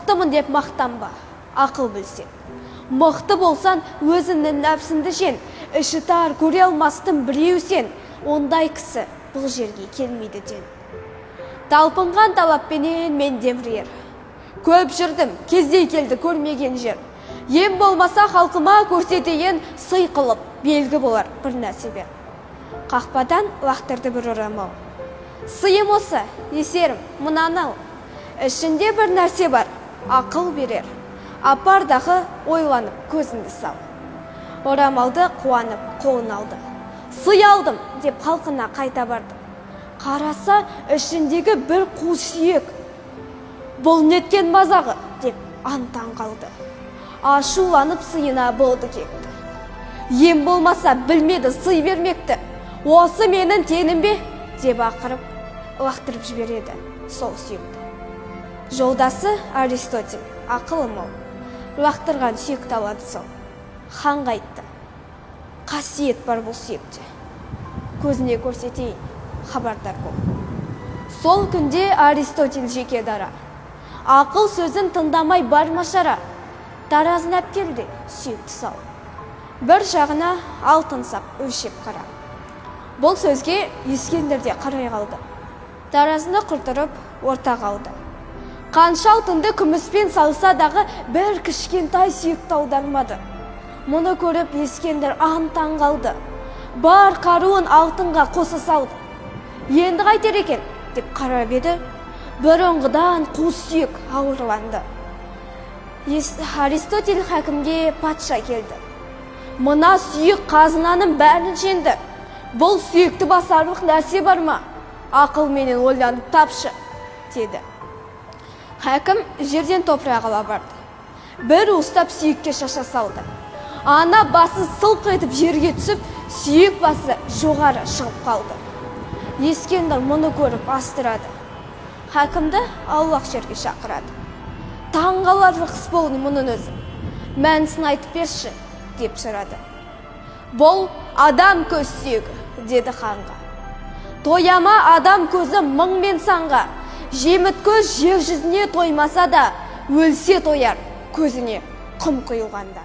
Мықтымын деп мақтанба, ақыл білсең. Мықты болсан, өзіңнің нәпсіңді жен, іші тар көре алмастың біреу сен, ондай кісі бұл жерге келмейді ден. Талпынған талаппенен мен демірер. Көп жүрдім, кездей келді көрмеген жер. Ем болмаса халқыма көрсетейін, сый қылып, белгі болар бір нәсібе. Қақпадан лақтырды бір орамал. Сыйым осы, есерім, мұнанал. Ішінде бір нәрсе бар, ақыл берер. Апардағы ойланып көзінді сал. Орамалды қуанып қолын алды. Сый алдым деп халқына қайта барды. Қараса ішіндегі бір қу сүйек. Бұл неткен мазағы деп антан қалды. Ашуланып сыйына болды кетті. Ем болмаса білмеді сый бермекті. Осы менің тенім бе деп ақырып, лақтырып жібереді сол сүйекті. Жолдасы Аристотель, ақылы мол, лақтырған сүйекті алады сол. Ханға айтты: қасиет бар бұл сүйекте, көзіне көрсетейін, хабардар бол. Сол күнде Аристотель жеке дара. Ақыл сөзін тыңдамай барма шара. Таразын әпкелде сүйекті сал. Бір жағына алтын сап өлшеп қара. Бұл сөзге Ескендір де қарай қалды. Таразыны құртырып орта қалды. Қанша алтынды күміспен салса дағы бір кішкентай сүйекті аудармады. Мұны көріп Ескендір антан қалды. Бар қаруын алтынға қоса салды. Енді қайтер екен деп қарап еді, бұрынғыдан қу сүйек ауырланды. Аристотель хакімге патша келді. Мына сүйек қазынаның бәрін жеңді. Бұл сүйекті басарлық нәрсе бар ма? Ақыл менен ойланып тапшы, деді. Хакім жерден топырақ ала барды. Бір ұстап сүйекке шаша салды. Ана басы сылқ етіп жерге түсіп, сүйек басы жоғары шығып қалды. Ескендір мұны көріп астырады. Хакімді аулақ жерге шақырады. Таңғаларлық іс болды мұның өзі. Мәнісін айтып берші, деп сұрады. Бұл адам көз сүйегі, деді ханға. Тояма адам көзі мың мен санға. Жеміт көз жер жүзіне тоймаса да, өлсе тояр көзіне құм құйылғанда.